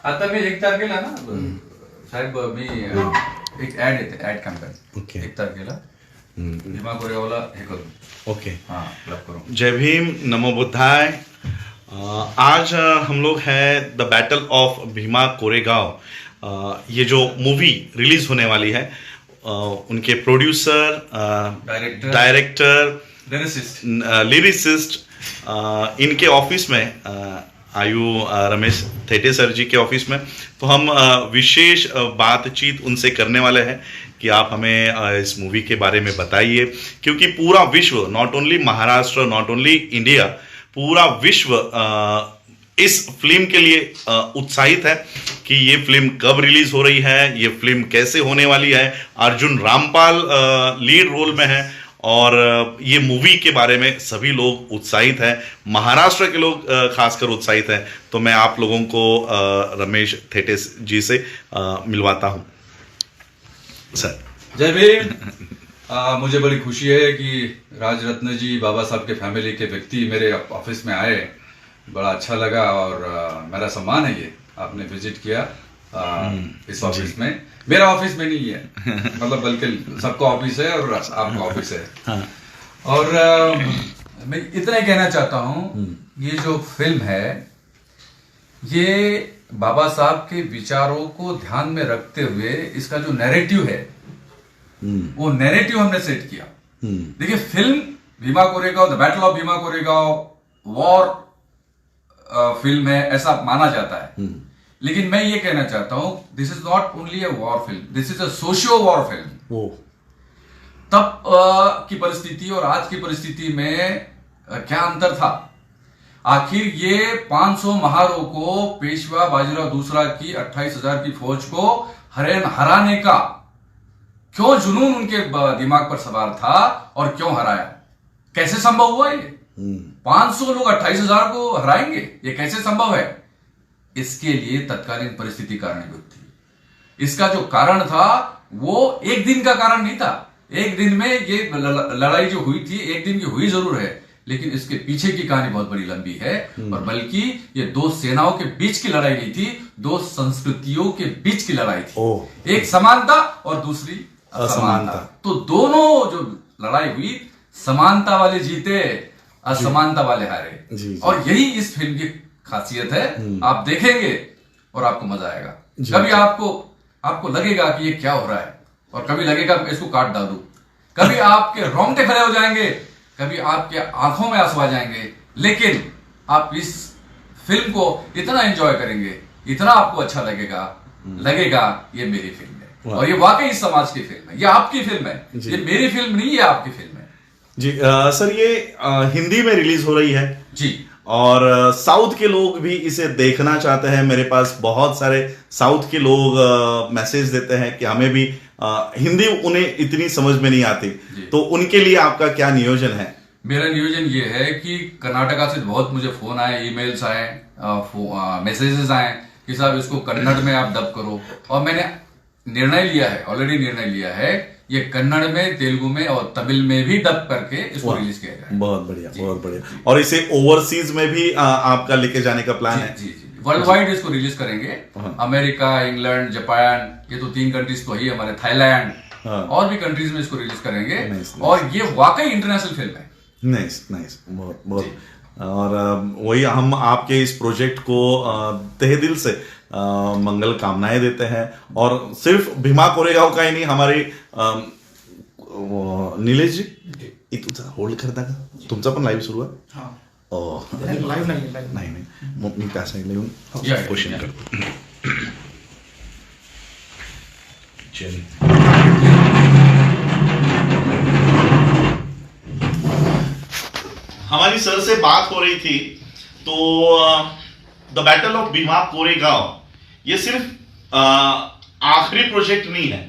आता मी 1 तारखेला ना साहेब मी एक ऍड येते, ऍड कॅम्पेन 1 तारखेला भीमा कोरेगावला हे करू. ओके, हाँ क्लब करूँ. जय भीम, नमो बुद्धाय. आज हम लोग हैं the battle of Bhima Koregaon. ये जो मूवी रिलीज होने वाली है उनके प्रोड्यूसर, डायरेक्टर, लिरिसिस्ट इनके ऑफिस में आयु रमेश थेटे सर जी के ऑफिस में. तो हम विशेष बातचीत उनसे करने वाले हैं कि आप हमें इस मूवी के बारे में बताइए, क्योंकि पूरा विश्व, not only Maharashtra, not only India, पूरा विश्व इस फिल्म के लिए उत्साहित है कि ये फिल्म कब रिलीज हो रही है, ये फिल्म कैसे होने वाली है. अर्जुन रामपाल लीड रोल में है और ये मूवी के बारे में सभी लोग उत्साहित हैं, महाराष्ट्र के लोग खासकर उत्साहित हैं. तो मैं आप लोगों को रमेश थेटे जी से मिलवाता हूं. सर जय भीम. मुझे बड़ी खुशी है कि राज रत्न जी, बाबा साहब के फैमिली के व्यक्ति मेरे ऑफिस में आए. बड़ा अच्छा लगा और मेरा सम्मान है ये आपने विजिट किया इस ऑफिस में. मेरा ऑफिस में नहीं है मतलब बल्कि सबका ऑफिस है और आपका ऑफिस है. हाँ. और मैं इतना ही कहना चाहता हूँ, ये जो फिल्म है ये बाबा साहब के विचारों को ध्यान में रखते हुए इसका जो नैरेटिव है वो नैरेटिव हमने सेट किया. देखिए, film Bhima Koregaon, the battle of Bhima Koregaon war film है ऐसा माना जाता है. लेकिन मैं ये कहना चाहता हूं, this is not only a war film, this is a socio war film. तब की परिस्थिति और आज की परिस्थिति में क्या अंतर था. आखिर ये 500 महारों को, पेशवा बाजीराव दूसरा की 28,000 की फौज को हराने का क्यों जुनून उनके दिमाग पर सवार था और क्यों हराया, कैसे संभव हुआ ये. 500 लोग 28,000 को हराएंगे, ये कैसे संभव है. इसके लिए तत्कालीन परिस्थिति कारणीभूत थी. इसका जो कारण था वो एक दिन का कारण नहीं था. एक दिन में ये लड़ाई जो हुई थी, एक दिन की हुई जरूर है, लेकिन इसके पीछे की कहानी बहुत बड़ी लंबी है. और बल्कि ये दो सेनाओं के बीच की लड़ाई नहीं थी, दो संस्कृतियों के बीच की लड़ाई थी. एक समानता और दूसरी असमानता. तो दोनों जो लड़ाई हुई, समानता वाले जीते, असमानता वाले हारे. और यही इस फिल्म की खासियत है. आप देखेंगे और आपको मजा आएगा. कभी आपको लगेगा कि ये क्या हो रहा है, और कभी लगेगा इसको काट डालूं. कभी आपके रोंगटे खड़े हो जाएंगे, कभी आपके आंखों में आंसू आ जाएंगे. लेकिन आप इस फिल्म को इतना एंजॉय करेंगे, इतना आपको अच्छा लगेगा ये मेरी फिल्म है. और ये वाकई इस समाज की फिल्म है, ये आपकी फिल्म है. ये मेरी फिल्म नहीं है, आपकी फिल्म है जी. सर ये हिंदी में रिलीज हो रही है जी, और साउथ के लोग भी इसे देखना चाहते हैं. मेरे पास बहुत सारे साउथ के लोग मैसेज देते हैं कि हमें भी हिंदी उन्हें इतनी समझ में नहीं आती. तो उनके लिए आपका क्या नियोजन है. मेरा नियोजन ये है कि कर्नाटका से बहुत मुझे फोन आए, ईमेल्स आए, मैसेजेस आए कि साहब इसको कन्नड़ में आप डब करो. और मैंने ऑलरेडी निर्णय लिया है ये कन्नड़ में, तेलुगु में और तमिल में भी डब करके इसको रिलीज किया जाए. बहुत बढ़िया, बहुत बढ़िया. और इसे ओवरसीज में भी आपका लेके जाने का प्लान है. जी जी, वर्ल्ड वाइड इसको रिलीज करेंगे. अमेरिका, इंग्लैंड, जापान, ये तो 3 कंट्रीज तो ही हमारे, थाईलैंड, और भी कंट्रीज में इसको रिलीज करेंगे. और ये वाकई इंटरनेशनल फिल्म है. नाइस, बहुत. और वही हम आपके इस प्रोजेक्ट को तहे दिल से मंगल कामनाएं देते हैं. और सिर्फ भीमा कोरेगाव का ही नहीं, हमारी निलेश जी तुझा होल्ड करता का, तुमचा पण लाईव्ह सुरू आहे. लाईव्ह नाही, मग मी त्या साईडला येऊन क्वेश्चन करतो. हमारी सर से बात हो रही थी. तो the battle of Bhima Koregaon ये सिर्फ आखिरी प्रोजेक्ट नहीं है,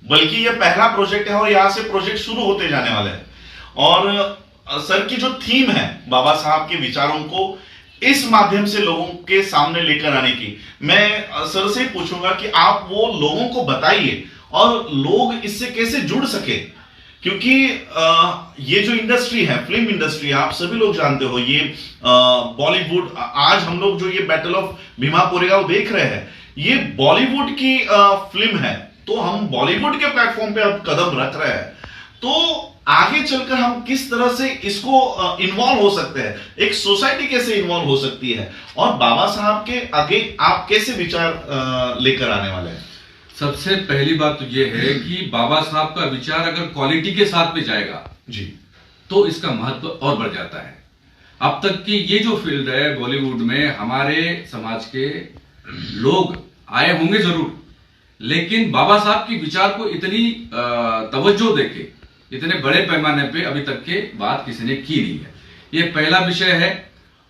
बल्कि ये पहला प्रोजेक्ट है और यहां से प्रोजेक्ट शुरू होते जाने वाले हैं. और सर की जो थीम है बाबा साहब के विचारों को इस माध्यम से लोगों के सामने लेकर आने की, मैं सर से पूछूंगा कि आप वो लोगों को बताइए और लोग इससे कैसे जुड़ सके. क्योंकि ये जो इंडस्ट्री है, फिल्म इंडस्ट्री, आप सभी लोग जानते हो, ये बॉलीवुड, आज हम लोग जो ये बैटल ऑफ भीमा कोरेगांव देख रहे हैं, ये बॉलीवुड की फिल्म है। तो हम बॉलीवुड के प्लेटफॉर्म पे अब कदम रख रहे हैं, तो आगे चलकर हम किस तरह से इसको इन्वॉल्व हो सकते हैं, एक सोसाइटी कैसे इन्वॉल्व हो सकती है, और बाबा साहब के आगे आप कैसे विचार लेकर आने वाले हैं? सबसे पहली बात तो ये है कि बाबा साहब का विचार अगर क्वालिटी के साथ में जाएगा जी, तो इसका महत्व और बढ़ जाता है। अब तक की ये जो फील्ड है बॉलीवुड में, हमारे समाज के लोग आए होंगे जरूर, लेकिन बाबा साहब की विचार को इतनी तवज्जो देके, इतने बड़े पैमाने पे अभी तक के बात किसी ने की नहीं है। ये पहला विषय है,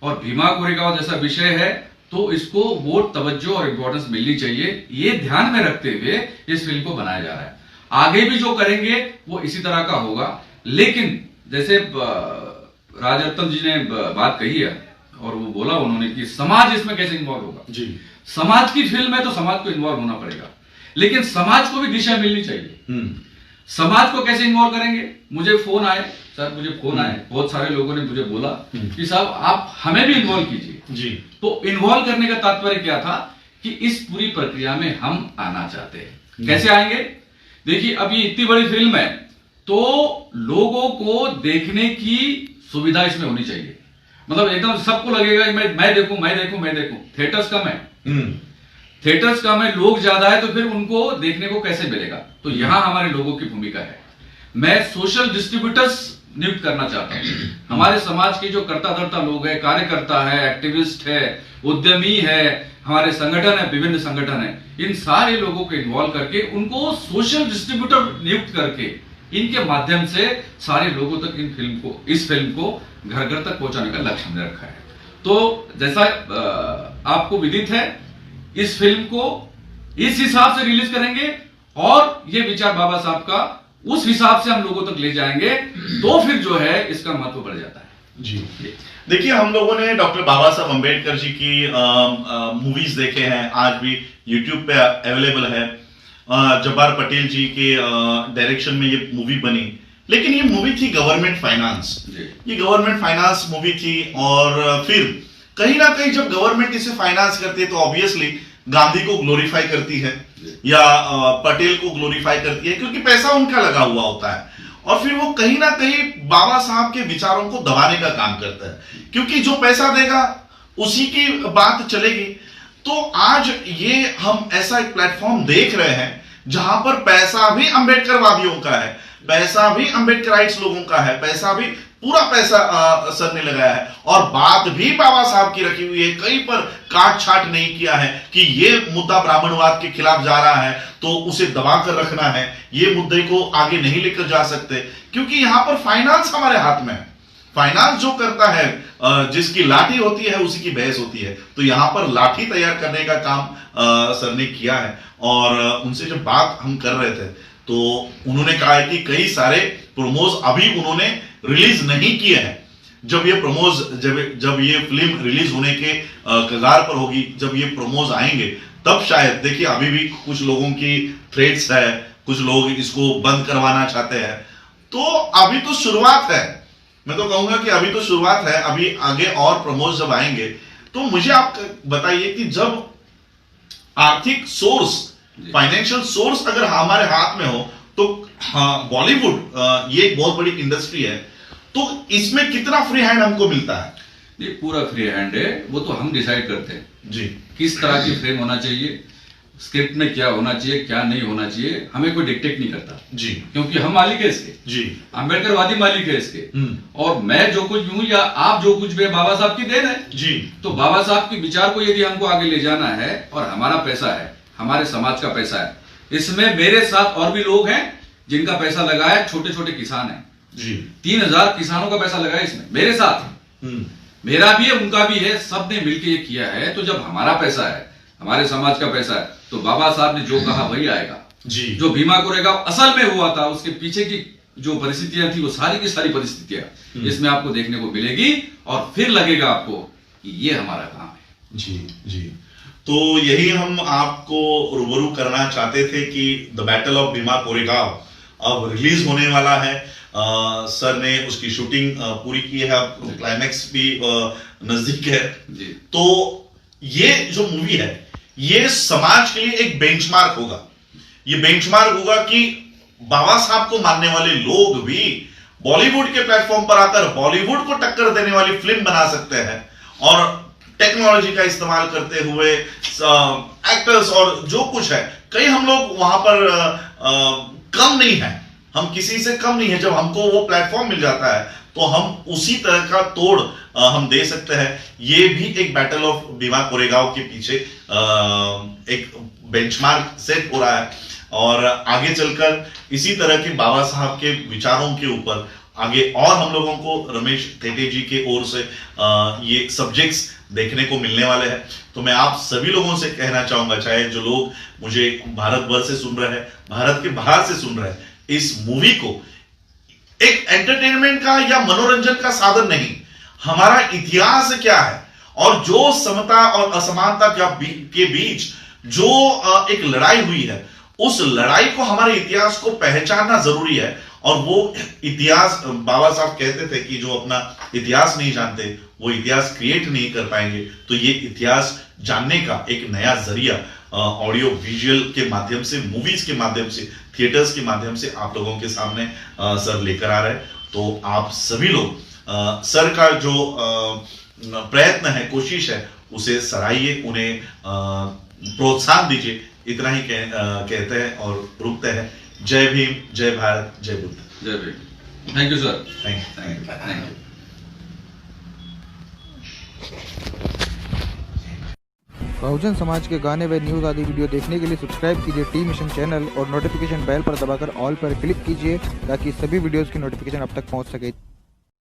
और भीमा कोरेगांव जैसा विषय है तो इसको वो तवज्जो और इंपॉर्टेंस मिलनी चाहिए, ये ध्यान में रखते हुए इस फिल्म को बनाया जा रहा है। आगे भी जो करेंगे वो इसी तरह का होगा, लेकिन जैसे राजरत्न जी ने बात कही है और वो बोला उन्होंने कि समाज इसमें कैसे इन्वॉल्व होगा जी। समाज की फिल्म है तो समाज को इन्वॉल्व होना पड़ेगा, लेकिन समाज को भी दिशा मिलनी चाहिए। समाज को कैसे इन्वॉल्व करेंगे? मुझे फोन आए, सर मुझे फोन आए, बहुत सारे लोगों ने मुझे बोला कि साहब आप हमें भी इन्वॉल्व कीजिए जी। तो इन्वॉल्व करने का तात्पर्य क्या था कि इस पूरी प्रक्रिया में हम आना चाहते हैं। कैसे आएंगे? देखिए अब ये इतनी बड़ी फिल्म है तो लोगों को देखने की सुविधा इसमें होनी चाहिए। मतलब एकदम सबको लगेगा मैं देखूं मैं देखूं मैं देखूं। थिएटर्स कम है, थिएटर्स कम है, लोग ज्यादा है, तो फिर उनको देखने को कैसे मिलेगा? तो यहां हमारे लोगों की भूमिका है। मैं सोशल डिस्ट्रीब्यूटर्स नियुक्त करना चाहता हूं। हमारे समाज के जो कर्ता धर्ता लोग हैं, कार्यकर्ता है, एक्टिविस्ट है, उद्यमी है, हमारे संगठन है, विभिन्न संगठन है, इन सारे लोगों को इन्वॉल्व करके उनको सोशल डिस्ट्रीब्यूटर नियुक्त करके इनके माध्यम से सारे लोगों तक इस फिल्म को घर घर तक पहुंचाने का लक्ष्य हमने रखा है। तो जैसा आपको विदित है, इस फिल्म को इस हिसाब से रिलीज करेंगे और ये विचार बाबा साहब का उस हिसाब से हम लोगों तक ले जाएंगे, तो फिर जो है इसका महत्व बढ़ जाता है। जी देखिए, हम लोगों ने डॉक्टर बाबा साहब अंबेडकर जी की मूवीज देखे हैं, आज भी यूट्यूब पे अवेलेबल है। जब्बार पटेल जी के डायरेक्शन में ये मूवी बनी, लेकिन ये मूवी थी गवर्नमेंट फाइनेंस, ये गवर्नमेंट फाइनेंस मूवी थी। और फिर कहीं ना कहीं जब गवर्नमेंट इसे फाइनेंस करती है तो ऑब्वियसली गांधी को ग्लोरीफाई करती है या पटेल को ग्लोरीफाई करती है, क्योंकि पैसा उनका लगा हुआ होता है। और फिर वो कहीं ना कहीं बाबा साहब के विचारों को दबाने का काम करता है, क्योंकि जो पैसा देगा उसी की बात चलेगी। तो आज ये हम ऐसा एक प्लेटफॉर्म देख रहे हैं जहां पर पैसा भी अंबेडकरवादियों का है, पैसा भी अंबेडकराइट्स लोगों का है, पैसा भी पूरा पैसा सर ने लगाया है, और बात भी बाबा साहब की रखी हुई है। कहीं पर काट छाट नहीं किया है कि ये मुद्दा ब्राह्मणवाद के खिलाफ जा रहा है तो उसे दबा कर रखना है, ये मुद्दे को आगे नहीं लेकर जा सकते, क्योंकि यहां पर फाइनेंस हमारे हाथ में है। फाइनेंस जो करता है, जिसकी लाठी होती है उसी की भैंस होती है। तो यहां पर लाठी तैयार करने का काम सर ने किया है। और उनसे जब बात हम कर रहे थे तो उन्होंने कहा है कि कई सारे प्रोमोज अभी उन्होंने रिलीज नहीं किए हैं। जब ये प्रोमोज जब ये फिल्म रिलीज होने के कगार पर होगी, जब ये प्रोमोज आएंगे तब शायद, देखिए अभी भी कुछ लोगों की थ्रेट्स है, कुछ लोग इसको बंद करवाना चाहते हैं। तो अभी तो शुरुआत है, मैं तो कहूंगा कि अभी तो शुरुआत है। अभी आगे और प्रमोज जब आएंगे तो मुझे आप बताइए कि जब आर्थिक सोर्स, फाइनेंशियल सोर्स अगर हमारे हाथ में हो तो हाँ, बॉलीवुड ये एक बहुत बड़ी इंडस्ट्री है, तो इसमें कितना फ्री हैंड हमको मिलता है? ये पूरा फ्री हैंड है, वो तो हम डिसाइड करते हैं जी, किस तरह की फ्रेम होना चाहिए, स्क्रिप्ट में क्या होना चाहिए क्या नहीं होना चाहिए, हमें कोई डिक्टेट नहीं करता जी, क्योंकि हम मालिक है इसके जी, अंबेडकरवादी मालिक है इसके। और मैं जो कुछ भी हूं या आप जो कुछ भी, बाबा साहब की देन है जी। तो बाबा साहब के विचार को यदि हमको आगे ले जाना है, और हमारा पैसा है, हमारे समाज का पैसा है, इसमें मेरे साथ और भी लोग हैं जिनका पैसा लगा है, छोटे छोटे किसान हैं जी, 3000 किसानों का पैसा लगा है इसमें, मेरे साथ मेरा भी है उनका भी है, सबने मिलकर ये किया है। तो जब हमारा पैसा है, हमारे समाज का पैसा है, तो बाबा साहब ने जो कहा वही आएगा जी। जो भीमा कोरेगांव असल में हुआ था, उसके पीछे की जो परिस्थितियां थी वो सारी की सारी परिस्थितियां इसमें आपको देखने को मिलेगी, और फिर लगेगा आपको कि ये हमारा काम है। जी जी। तो यही हम आपको रूबरू करना चाहते थे कि the battle of Bhima Koregaon अब रिलीज होने वाला है। सर ने उसकी शूटिंग पूरी की है, अब क्लाइमैक्स भी नजदीक है जी। तो ये जो मूवी है ये समाज के लिए एक बेंचमार्क होगा। ये बेंचमार्क होगा कि बाबा साहब को मानने वाले लोग भी बॉलीवुड के प्लेटफॉर्म पर आकर बॉलीवुड को टक्कर देने वाली फिल्म बना सकते हैं और टेक्नोलॉजी का इस्तेमाल करते हुए एक्टर्स और जो कुछ है, कहीं हम लोग वहां पर कम नहीं है, हम किसी से कम नहीं है। जब हमको वो प्लेटफॉर्म मिल जाता है तो हम उसी तरह का तोड़ हम दे सकते हैं। ये भी एक बैटल ऑफ भीमा कोरेगांव के पीछे एक बेंचमार्क सेट हो रहा है और आगे चलकर इसी तरह के बाबा साहब के विचारों के ऊपर आगे और हम लोगों को रमेश थेटे जी के ओर से ये सब्जेक्ट्स देखने को मिलने वाले हैं। तो मैं आप सभी लोगों से कहना चाहूंगा, चाहे जो लोग मुझे भारत भर से सुन रहे हैं, भारत के बाहर से सुन रहे हैं, इस मूवी को एक एंटरटेनमेंट का या मनोरंजन का साधन नहीं, हमारा इतिहास क्या है और जो समता और असमानता के बीच जो एक लड़ाई हुई है, उस लड़ाई को, हमारे इतिहास को पहचानना जरूरी है। और वो इतिहास, बाबा साहब कहते थे कि जो अपना इतिहास नहीं जानते वो इतिहास क्रिएट नहीं कर पाएंगे। तो ये इतिहास जानने का एक नया जरिया ऑडियो विजुअल के माध्यम से, मूवीज के माध्यम से, थिएटर्स के माध्यम से आप लोगों के सामने सर लेकर आ रहे हैं। तो आप सभी लोग सर का जो प्रयत्न है, कोशिश है, उसे सराहिए, उन्हें प्रोत्साहन दीजिए। इतना ही कहते हैं और रुकते हैं। जय भीम, जय भारत, जय बुद्ध। जय Bhim. Thank you sir. Thank you. बहुजन समाज के गाने व न्यूज़ आदि वीडियो देखने के लिए सब्सक्राइब कीजिए टी मिशन चैनल और नोटिफिकेशन बेल पर दबाकर ऑल पर क्लिक कीजिए ताकि सभी वीडियोस की नोटिफिकेशन अब तक पहुंच सके।